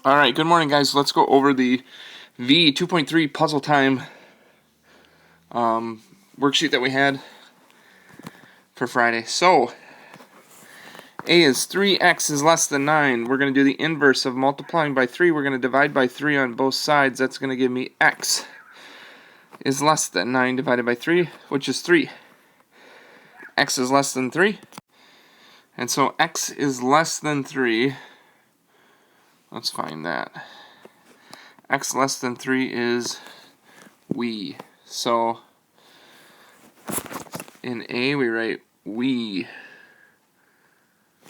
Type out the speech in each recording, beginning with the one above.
Alright, good morning guys. Let's go over the V2.3 puzzle time worksheet that we had for Friday. So, A is 3x is less than 9. We're going to do the inverse of multiplying by 3. We're going to divide by 3 on both sides. That's going to give me x is less than 9 divided by 3, which is 3. X is less than 3. And so x is less than 3. Let's find that. X less than 3 is we. So in A we write we.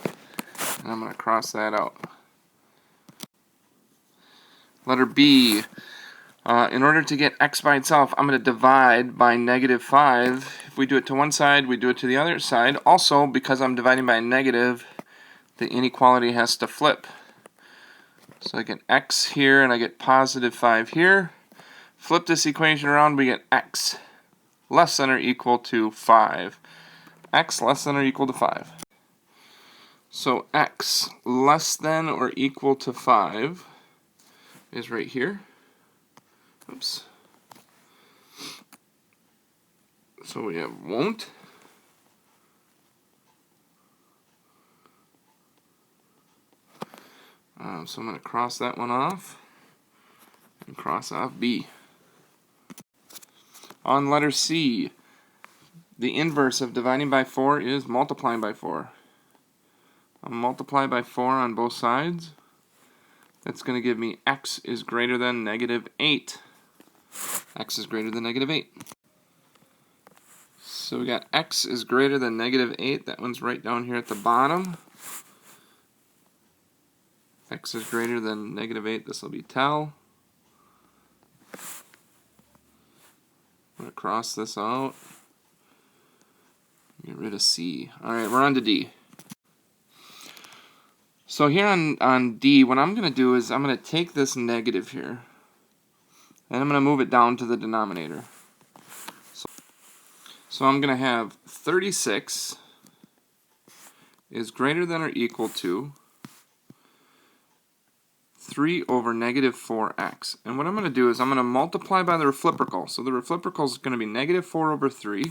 And I'm going to cross that out. Letter B. In order to get x by itself, I'm going to divide by -5. If we do it to one side, we do it to the other side. Also, because I'm dividing by a negative, the inequality has to flip. So I get x here and I get +5 here. Flip this equation around, we get x less than or equal to 5. X less than or equal to 5. So x less than or equal to 5 is right here. Oops. So we have won't. So I'm going to cross that one off and cross off B. On letter C, the inverse of dividing by 4 is multiplying by 4. I'll multiply by 4 on both sides. That's going to give me x is greater than -8. X is greater than -8. So we got x is greater than -8. That one's right down here at the bottom. X is greater than -8. This will be tell. I'm going to cross this out. Get rid of C. Alright, we're on to D. So here on D, what I'm going to do is I'm going to take this negative here, and I'm going to move it down to the denominator. So I'm going to have 36 is greater than or equal to 3 over -4x. And what I'm going to do is I'm going to multiply by the reciprocal. So the reciprocal is going to be -4 over 3.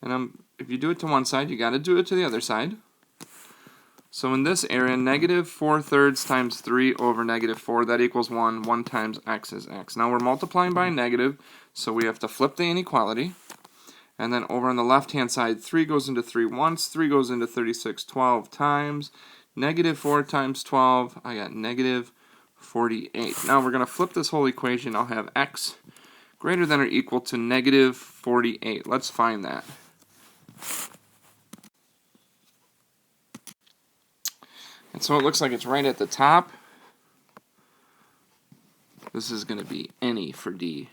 And if you do it to one side, you got to do it to the other side. So in this area, -4/3 times 3 over -4, that equals 1. 1 times x is x. Now we're multiplying by a negative, so we have to flip the inequality. And then over on the left-hand side, 3 goes into 3 once, 3 goes into 36 12 times. -4 times 12, I got -48. Now we're going to flip this whole equation. I'll have x greater than or equal to -48. Let's find that. And so it looks like it's right at the top. This is going to be any for D.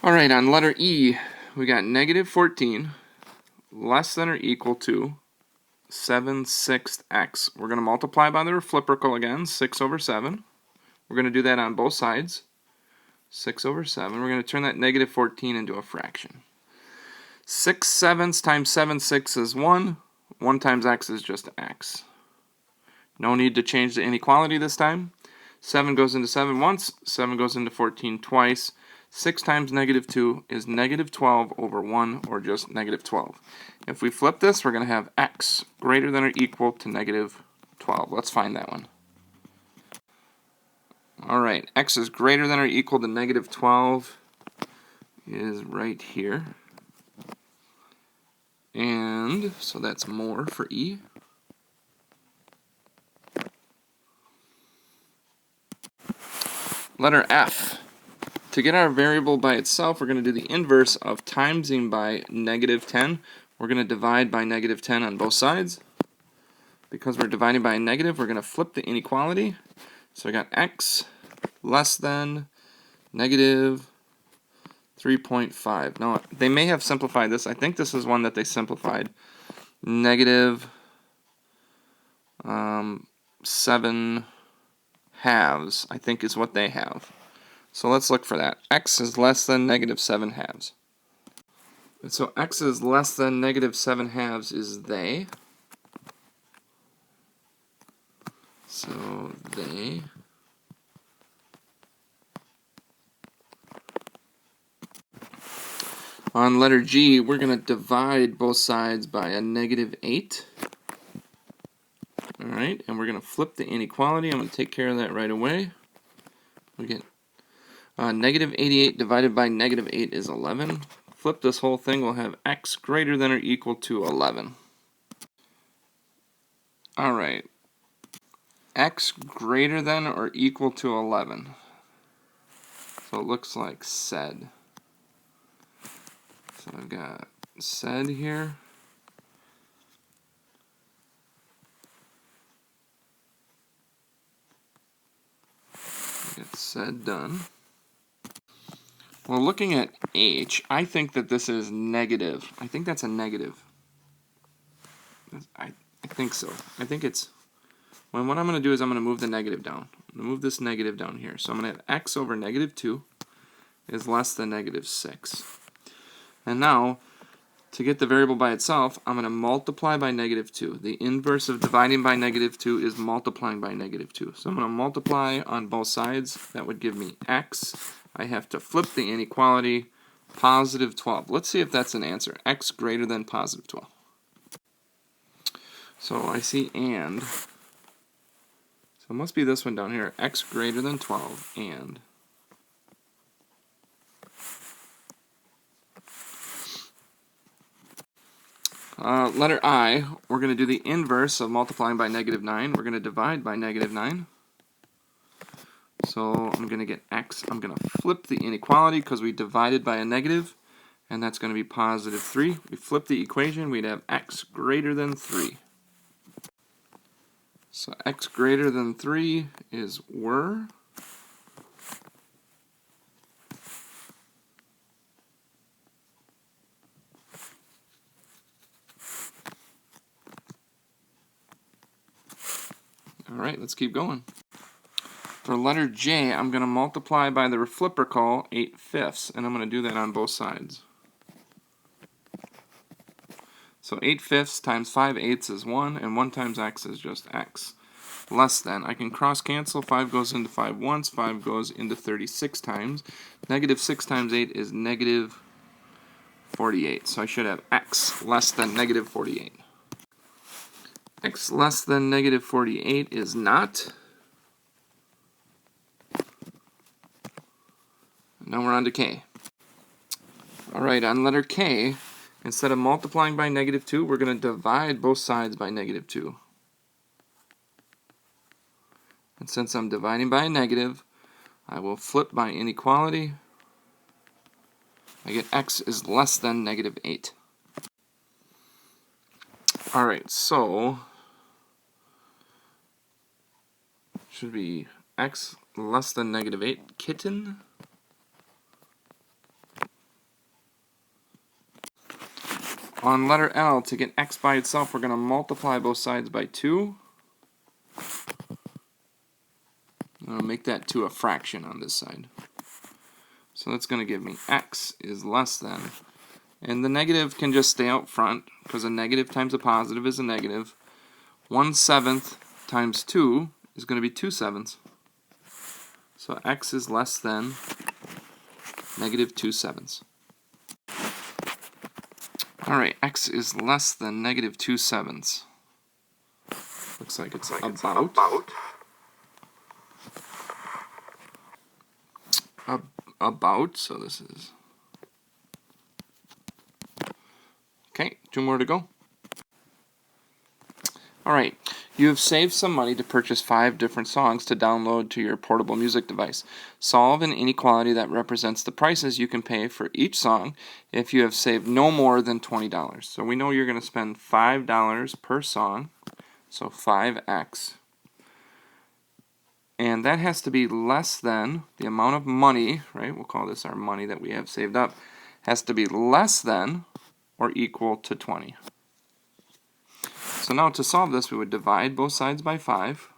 Alright, on letter E, we got -14 less than or equal to 7/6 x. We're going to multiply by the reciprocal again, 6 over 7. We're going to do that on both sides. 6 over 7. We're going to turn that -14 into a fraction. 6/7 times 7/6 is 1. 1 times x is just x. No need to change the inequality this time. 7 goes into 7 once. 7 goes into 14 twice. 6 times -2 is -12 over 1, or just -12. If we flip this, we're going to have x greater than or equal to -12. Let's find that one. Alright, x is greater than or equal to -12 is right here. And so that's more for E. Letter F. To get our variable by itself, we're going to do the inverse of timesing by -10. We're going to divide by -10 on both sides. Because we're dividing by a negative, we're going to flip the inequality. So I got x less than -3.5. Now, they may have simplified this. I think this is one that they simplified. -7 halves, I think, is what they have. So let's look for that. X is less than -7 halves. And so x is less than -7 halves is they. So they on letter G, we're going to divide both sides by a -8. All right, and we're going to flip the inequality. I'm going to take care of that right away. We get -88 divided by -8 is 11. Flip this whole thing, we'll have x greater than or equal to 11. All right, x greater than or equal to 11. So it looks like said. So I've got said here. Get said done. Well, looking at H, I think that this is negative. I think that's a negative. I think so. I think it's, well, what I'm going to do is I'm going to move the negative down. I'm going to move this negative down here. So I'm going to have x over -2 is less than -6. And now, to get the variable by itself, I'm going to multiply by -2. The inverse of dividing by -2 is multiplying by -2. So I'm going to multiply on both sides. That would give me x. I have to flip the inequality, positive 12. Let's see if that's an answer. X greater than positive 12. So I see and. So it must be this one down here. X greater than 12 and. Letter I, we're going to do the inverse of multiplying by -9. We're going to divide by -9. So I'm going to get x. I'm going to flip the inequality because we divided by a negative, and that's going to be positive 3. We flip the equation, we'd have x greater than 3. So x greater than 3 is were. All right, let's keep going. For letter J, I'm going to multiply by the reciprocal 8/5, and I'm going to do that on both sides. So 8/5 times 5/8 is 1, and 1 times x is just x. Less than. I can cross cancel. 5 goes into 5 once. 5 goes into 36 times. -6 times 8 is -48. So I should have x less than -48. X less than -48 is not. Now we're on to K. All right, on letter K, instead of multiplying by -2, we're going to divide both sides by -2. And since I'm dividing by a negative, I will flip my inequality. I get x is less than -8. All right, so should be x less than -8. Kitten. On letter L, to get x by itself, we're going to multiply both sides by 2. I'll make that to a fraction on this side. So that's going to give me x is less than. And the negative can just stay out front, because a negative times a positive is a negative. 1/7 times 2 is going to be 2/7. So x is less than -2/7. Alright, x is less than -2/7. Looks like it's about. About, so this is. Okay, 2 more to go. Alright, you have saved some money to purchase 5 different songs to download to your portable music device. Solve an inequality that represents the prices you can pay for each song if you have saved no more than $20. So we know you're going to spend $5 per song, so 5x. And that has to be less than the amount of money, right? We'll call this our money that we have saved up. Has to be less than or equal to 20. So now to solve this, we would divide both sides by 5.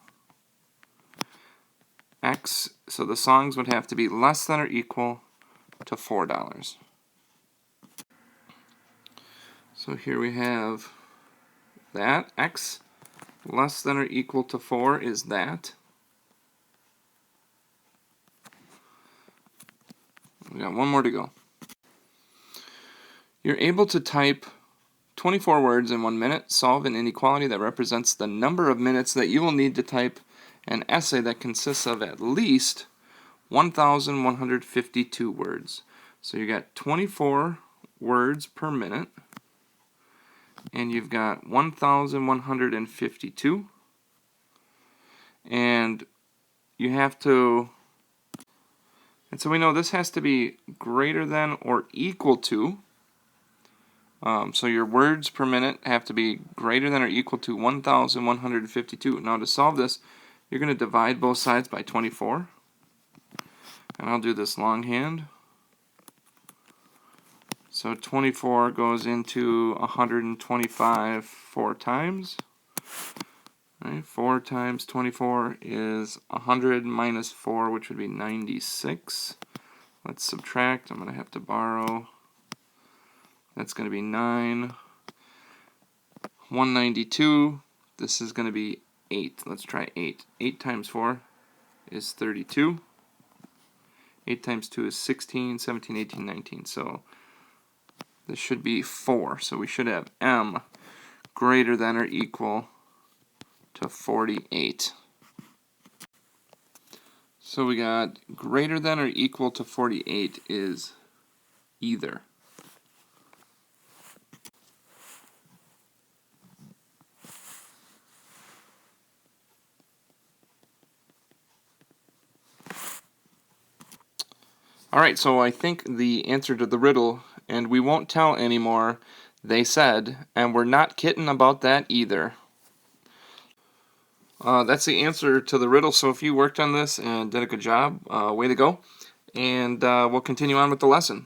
X, so the songs would have to be less than or equal to $4. So here we have that. X less than or equal to 4 is that. We got one more to go. You're able to type 24 words in 1 minute. Solve an inequality that represents the number of minutes that you will need to type an essay that consists of at least 1,152 words. So you got 24 words per minute, and you've got 1,152, and you have to, and so we know this has to be greater than or equal to, so your words per minute have to be greater than or equal to 1,152. Now to solve this, you're going to divide both sides by 24, and I'll do this longhand. So 24 goes into 125 4 times. Right, 4 times 24 is 100 minus 4, which would be 96. Let's subtract. I'm going to have to borrow. That's going to be 9. 192. This is going to be 8. Let's try 8. 8 times 4 is 32. 8 times 2 is 16, 17, 18, 19. So this should be 4. So we should have M greater than or equal to 48. So we got greater than or equal to 48 is either. Alright, so I think the answer to the riddle, and we won't tell anymore, they said, and we're not kidding about that either. That's the answer to the riddle, so if you worked on this and did a good job, way to go. And we'll continue on with the lesson.